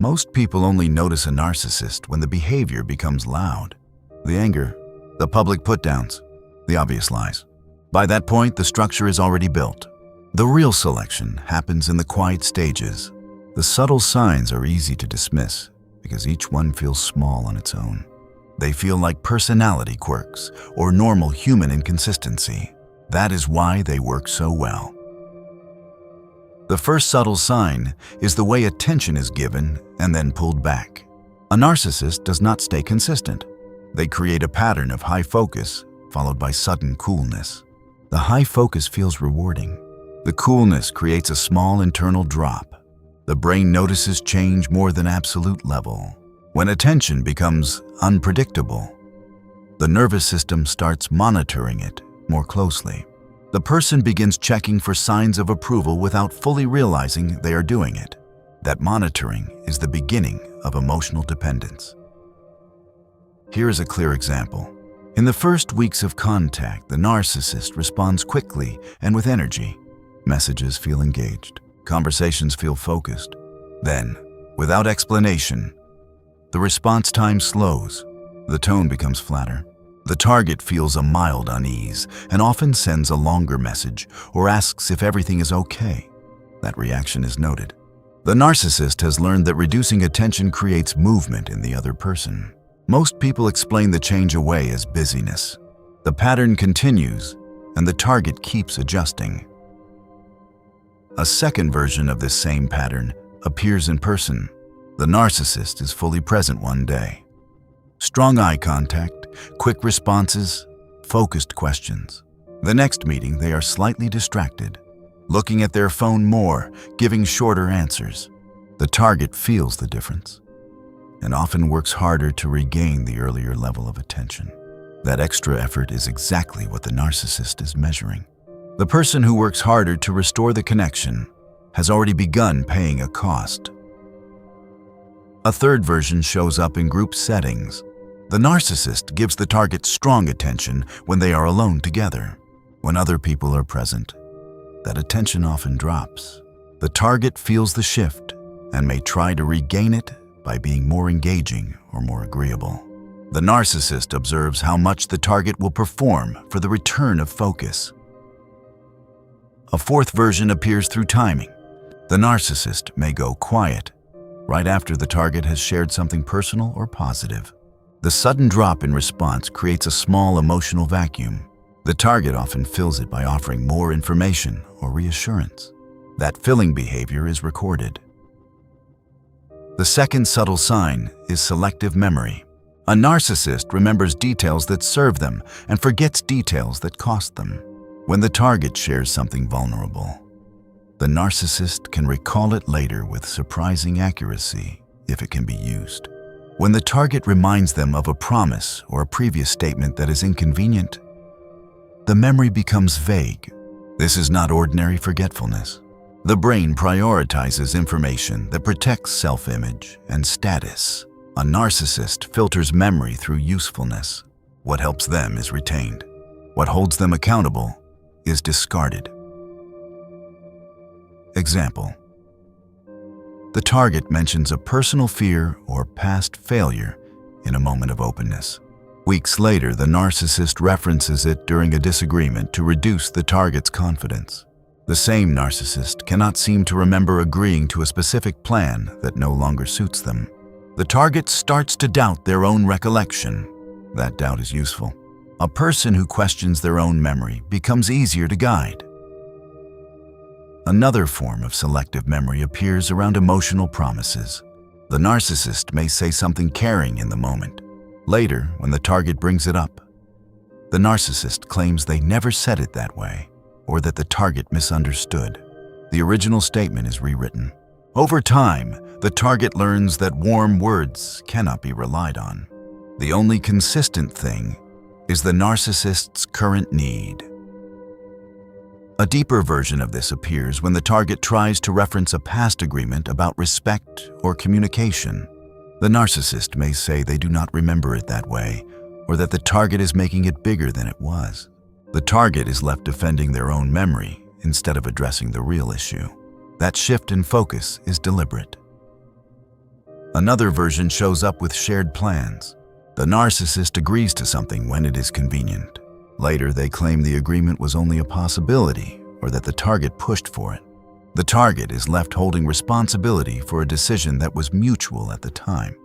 Most people only notice a narcissist when the behavior becomes loud. The anger, the public put-downs, the obvious lies. By that point, the structure is already built. The real selection happens in the quiet stages. The subtle signs are easy to dismiss because each one feels small on its own. They feel like personality quirks or normal human inconsistency. That is why they work so well. The first subtle sign is the way attention is given and then pulled back. A narcissist does not stay consistent. They create a pattern of high focus followed by sudden coolness. The high focus feels rewarding. The coolness creates a small internal drop. The brain notices change more than absolute level. When attention becomes unpredictable, the nervous system starts monitoring it more closely. The person begins checking for signs of approval without fully realizing they are doing it. That monitoring is the beginning of emotional dependence. Here is a clear example. In the first weeks of contact, the narcissist responds quickly and with energy. Messages feel engaged. Conversations feel focused. Then, without explanation, the response time slows. The tone becomes flatter. The target feels a mild unease and often sends a longer message or asks if everything is okay. That reaction is noted. The narcissist has learned that reducing attention creates movement in the other person. Most people explain the change away as busyness. The pattern continues, and the target keeps adjusting. A second version of this same pattern appears in person. The narcissist is fully present one day. Strong eye contact, quick responses, focused questions. The next meeting, they are slightly distracted, looking at their phone more, giving shorter answers. The target feels the difference and often works harder to regain the earlier level of attention. That extra effort is exactly what the narcissist is measuring. The person who works harder to restore the connection has already begun paying a cost. A third version shows up in group settings. The narcissist gives the target strong attention when they are alone together. When other people are present, that attention often drops. The target feels the shift and may try to regain it by being more engaging or more agreeable. The narcissist observes how much the target will perform for the return of focus. A fourth version appears through timing. The narcissist may go quiet right after the target has shared something personal or positive. The sudden drop in response creates a small emotional vacuum. The target often fills it by offering more information or reassurance. That filling behavior is recorded. The second subtle sign is selective memory. A narcissist remembers details that serve them and forgets details that cost them. When the target shares something vulnerable, the narcissist can recall it later with surprising accuracy if it can be used. When the target reminds them of a promise or a previous statement that is inconvenient, the memory becomes vague. This is not ordinary forgetfulness. The brain prioritizes information that protects self-image and status. A narcissist filters memory through usefulness. What helps them is retained. What holds them accountable is discarded. Example: the target mentions a personal fear or past failure in a moment of openness. Weeks later, the narcissist references it during a disagreement to reduce the target's confidence. The same narcissist cannot seem to remember agreeing to a specific plan that no longer suits them. The target starts to doubt their own recollection. That doubt is useful. A person who questions their own memory becomes easier to guide. Another form of selective memory appears around emotional promises. The narcissist may say something caring in the moment. Later, when the target brings it up, the narcissist claims they never said it that way, or that the target misunderstood. The original statement is rewritten. Over time, the target learns that warm words cannot be relied on. The only consistent thing is the narcissist's current need. A deeper version of this appears when the target tries to reference a past agreement about respect or communication. The narcissist may say they do not remember it that way, or that the target is making it bigger than it was. The target is left defending their own memory instead of addressing the real issue. That shift in focus is deliberate. Another version shows up with shared plans. The narcissist agrees to something when it is convenient. Later, they claim the agreement was only a possibility or that the target pushed for it. The target is left holding responsibility for a decision that was mutual at the time.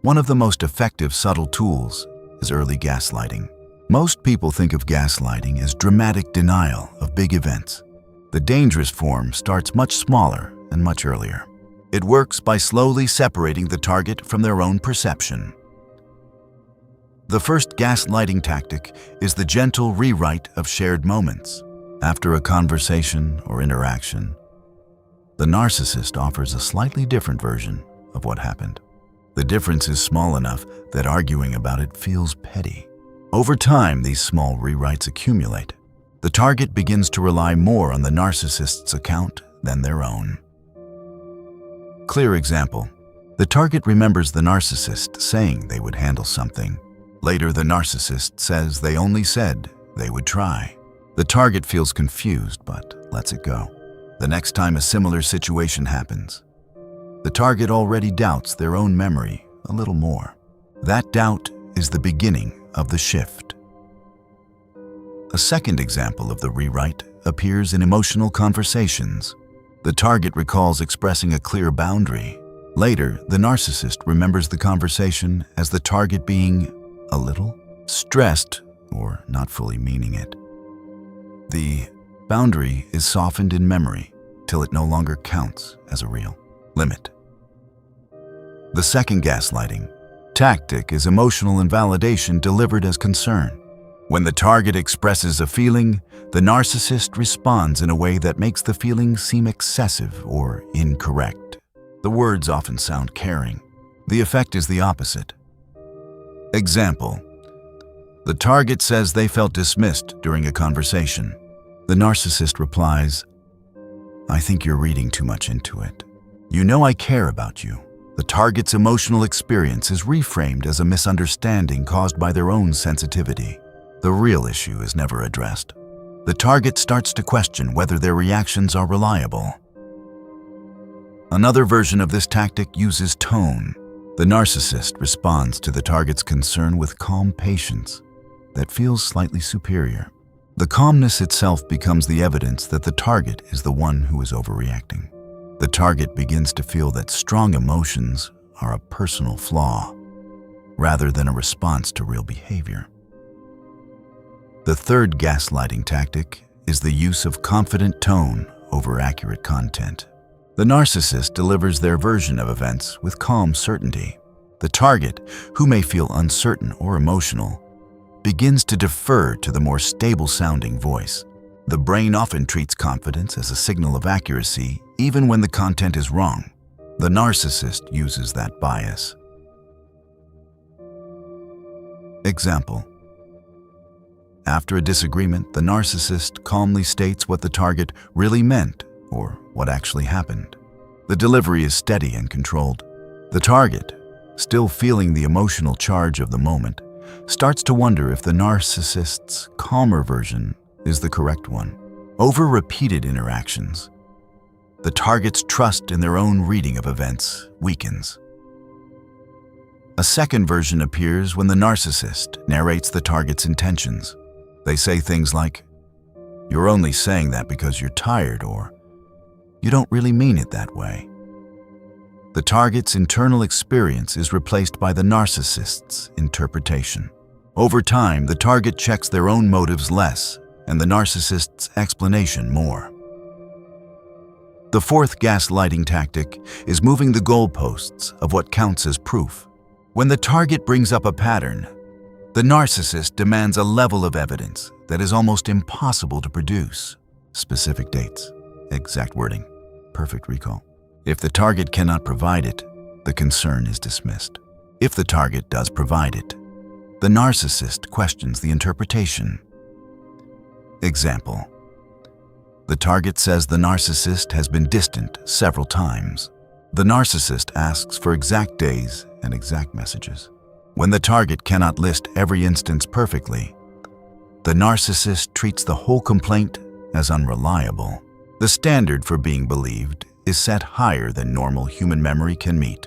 One of the most effective subtle tools is early gaslighting. Most people think of gaslighting as dramatic denial of big events. The dangerous form starts much smaller and much earlier. It works by slowly separating the target from their own perception. The first gaslighting tactic is the gentle rewrite of shared moments. After a conversation or interaction, the narcissist offers a slightly different version of what happened. The difference is small enough that arguing about it feels petty. Over time, these small rewrites accumulate. The target begins to rely more on the narcissist's account than their own. Clear example. The target remembers the narcissist saying they would handle something. Later, the narcissist says they only said they would try. The target feels confused but lets it go. The next time a similar situation happens, the target already doubts their own memory a little more. That doubt is the beginning of the shift. A second example of the rewrite appears in emotional conversations. The target recalls expressing a clear boundary. Later, the narcissist remembers the conversation as the target being a little stressed or not fully meaning it. The boundary is softened in memory till it no longer counts as a real limit. The second gaslighting tactic is emotional invalidation delivered as concern. When the target expresses a feeling, the narcissist responds in a way that makes the feeling seem excessive or incorrect. The words often sound caring. The effect is the opposite. Example: the target says they felt dismissed during a conversation. The narcissist replies, "I think you're reading too much into it. You know I care about you." The target's emotional experience is reframed as a misunderstanding caused by their own sensitivity. The real issue is never addressed. The target starts to question whether their reactions are reliable. Another version of this tactic uses tone. The narcissist responds to the target's concern with calm patience that feels slightly superior. The calmness itself becomes the evidence that the target is the one who is overreacting. The target begins to feel that strong emotions are a personal flaw rather than a response to real behavior. The third gaslighting tactic is the use of confident tone over accurate content. The narcissist delivers their version of events with calm certainty. The target, who may feel uncertain or emotional, begins to defer to the more stable-sounding voice. The brain often treats confidence as a signal of accuracy, even when the content is wrong. The narcissist uses that bias. Example: after a disagreement, the narcissist calmly states what the target really meant or what actually happened. The delivery is steady and controlled. The target, still feeling the emotional charge of the moment, starts to wonder if the narcissist's calmer version is the correct one. Over repeated interactions, the target's trust in their own reading of events weakens. A second version appears when the narcissist narrates the target's intentions. They say things like, "You're only saying that because you're tired," or "You don't really mean it that way." The target's internal experience is replaced by the narcissist's interpretation. Over time, the target checks their own motives less and the narcissist's explanation more. The fourth gaslighting tactic is moving the goalposts of what counts as proof. When the target brings up a pattern, the narcissist demands a level of evidence that is almost impossible to produce. Specific dates, exact wording, perfect recall. If the target cannot provide it, the concern is dismissed. If the target does provide it, the narcissist questions the interpretation. Example: the target says the narcissist has been distant several times. The narcissist asks for exact days and exact messages. When the target cannot list every instance perfectly, the narcissist treats the whole complaint as unreliable. The standard for being believed is set higher than normal human memory can meet.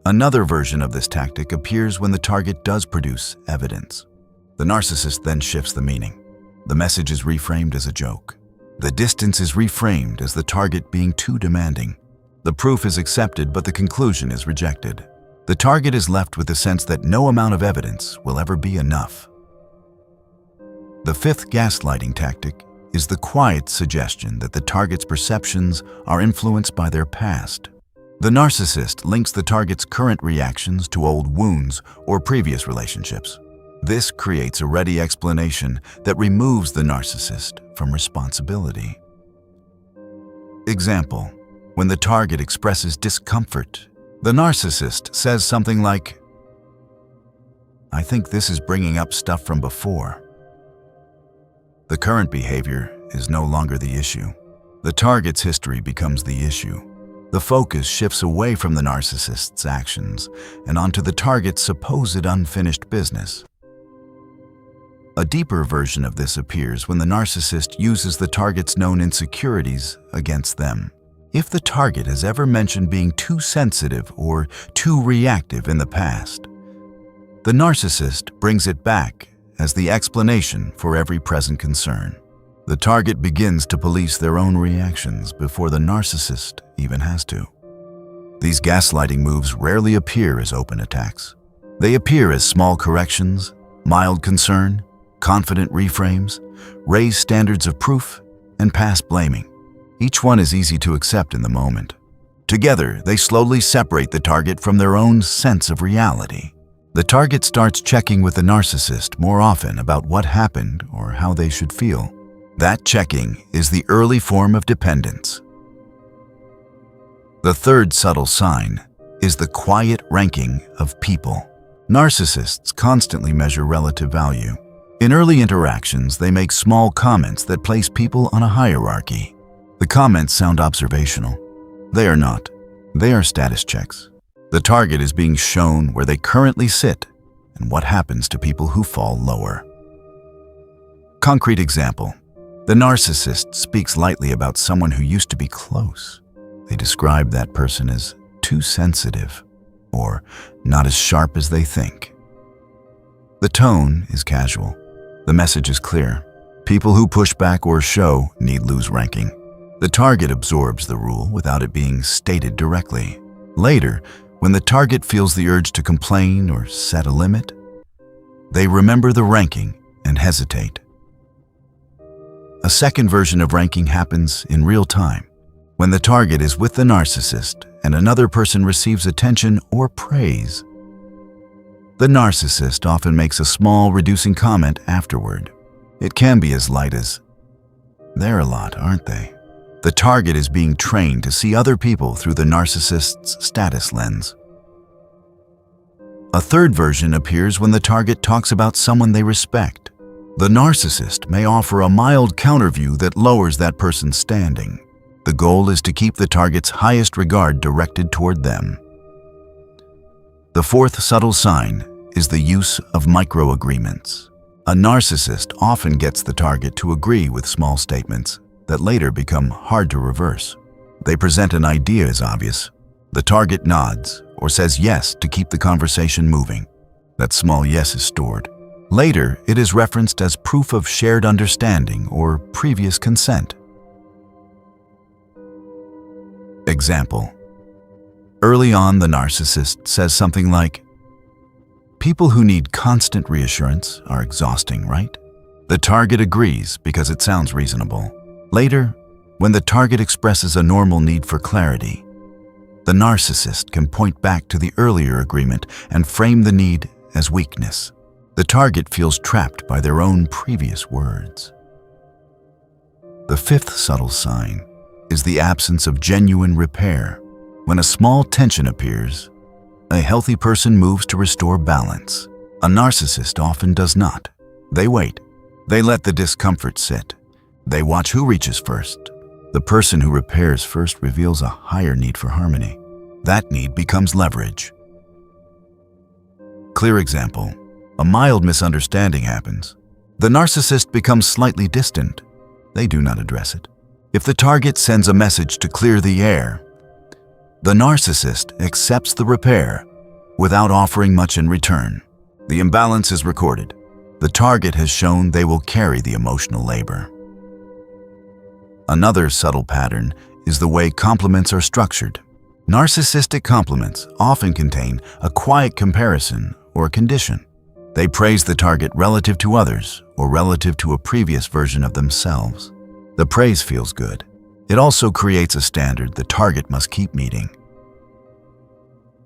Another version of this tactic appears when the target does produce evidence. The narcissist then shifts the meaning. The message is reframed as a joke. The distance is reframed as the target being too demanding. The proof is accepted, but the conclusion is rejected. The target is left with the sense that no amount of evidence will ever be enough. The fifth gaslighting tactic is the quiet suggestion that the target's perceptions are influenced by their past. The narcissist links the target's current reactions to old wounds or previous relationships. This creates a ready explanation that removes the narcissist from responsibility. Example: when the target expresses discomfort, the narcissist says something like, "I think this is bringing up stuff from before." The current behavior is no longer the issue. The target's history becomes the issue. The focus shifts away from the narcissist's actions and onto the target's supposed unfinished business. A deeper version of this appears when the narcissist uses the target's known insecurities against them. If the target has ever mentioned being too sensitive or too reactive in the past, the narcissist brings it back as the explanation for every present concern. The target begins to police their own reactions before the narcissist even has to. These gaslighting moves rarely appear as open attacks. They appear as small corrections, mild concern, confident reframes, raised standards of proof, and past blaming. Each one is easy to accept in the moment. Together, they slowly separate the target from their own sense of reality. The target starts checking with the narcissist more often about what happened or how they should feel. That checking is the early form of dependence. The third subtle sign is the quiet ranking of people. Narcissists constantly measure relative value. In early interactions, they make small comments that place people on a hierarchy. The comments sound observational. They are not. They are status checks. The target is being shown where they currently sit and what happens to people who fall lower. Concrete example: the narcissist speaks lightly about someone who used to be close. They describe that person as too sensitive or not as sharp as they think. The tone is casual. The message is clear. People who push back or show need lose ranking. The target absorbs the rule without it being stated directly. Later, when the target feels the urge to complain or set a limit, they remember the ranking and hesitate. A second version of ranking happens in real time, when the target is with the narcissist and another person receives attention or praise. The narcissist often makes a small, reducing comment afterward. It can be as light as, "They're a lot, aren't they?" The target is being trained to see other people through the narcissist's status lens. A third version appears when the target talks about someone they respect. The narcissist may offer a mild counterview that lowers that person's standing. The goal is to keep the target's highest regard directed toward them. The fourth subtle sign is the use of microagreements. A narcissist often gets the target to agree with small statements that later become hard to reverse. They present an idea as obvious. The target nods or says yes to keep the conversation moving. That small yes is stored. Later, it is referenced as proof of shared understanding or previous consent. Example: early on, the narcissist says something like, "People who need constant reassurance are exhausting, right?" The target agrees because it sounds reasonable. Later, when the target expresses a normal need for clarity, the narcissist can point back to the earlier agreement and frame the need as weakness. The target feels trapped by their own previous words. The fifth subtle sign is the absence of genuine repair. When a small tension appears, a healthy person moves to restore balance. A narcissist often does not. They wait. They let the discomfort sit. They watch who reaches first. The person who repairs first reveals a higher need for harmony. That need becomes leverage. Clear example: a mild misunderstanding happens. The narcissist becomes slightly distant. They do not address it. If the target sends a message to clear the air, the narcissist accepts the repair without offering much in return. The imbalance is recorded. The target has shown they will carry the emotional labor. Another subtle pattern is the way compliments are structured. Narcissistic compliments often contain a quiet comparison or condition. They praise the target relative to others or relative to a previous version of themselves. The praise feels good. It also creates a standard the target must keep meeting.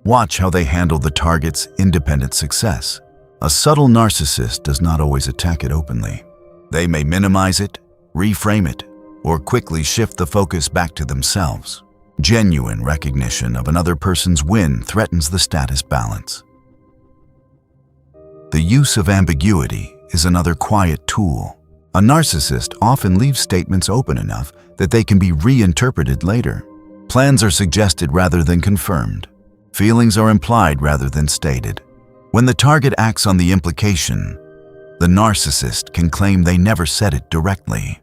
Watch how they handle the target's independent success. A subtle narcissist does not always attack it openly. They may minimize it, reframe it, or quickly shift the focus back to themselves. Genuine recognition of another person's win threatens the status balance. The use of ambiguity is another quiet tool. A narcissist often leaves statements open enough that they can be reinterpreted later. Plans are suggested rather than confirmed. Feelings are implied rather than stated. When the target acts on the implication, the narcissist can claim they never said it directly.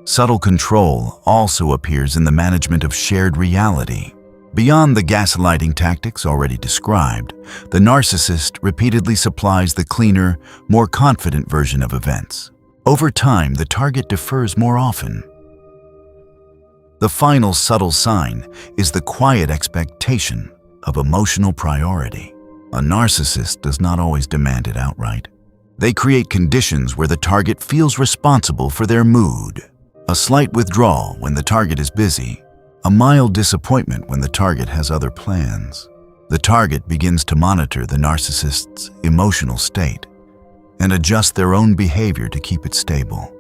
Subtle control also appears in the management of shared reality. Beyond the gaslighting tactics already described, the narcissist repeatedly supplies the cleaner, more confident version of events. Over time, the target defers more often. The final subtle sign is the quiet expectation of emotional priority. A narcissist does not always demand it outright. They create conditions where the target feels responsible for their mood. A slight withdrawal when the target is busy. A mild disappointment when the target has other plans. The target begins to monitor the narcissist's emotional state and adjust their own behavior to keep it stable.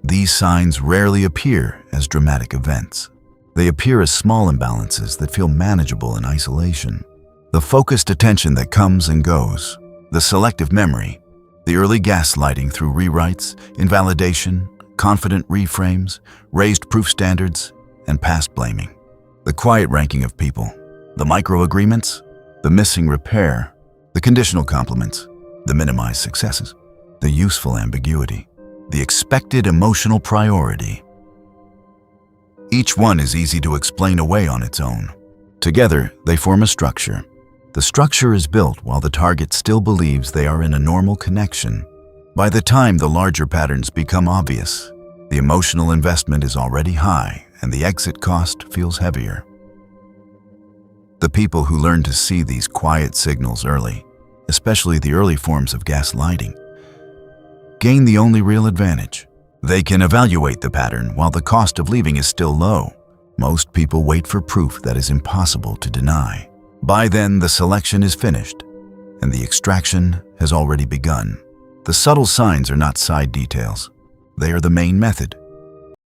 These signs rarely appear as dramatic events. They appear as small imbalances that feel manageable in isolation. The focused attention that comes and goes, the selective memory, the early gaslighting through rewrites, invalidation, confident reframes, raised proof standards, and past blaming. The quiet ranking of people, the micro-agreements, the missing repair, the conditional compliments, the minimized successes, the useful ambiguity, the expected emotional priority. Each one is easy to explain away on its own. Together, they form a structure. The structure is built while the target still believes they are in a normal connection. By the time the larger patterns become obvious, the emotional investment is already high and the exit cost feels heavier. The people who learn to see these quiet signals early, especially the early forms of gaslighting, gain the only real advantage. They can evaluate the pattern while the cost of leaving is still low. Most people wait for proof that is impossible to deny. By then, the selection is finished and the extraction has already begun. The subtle signs are not side details. They are the main method.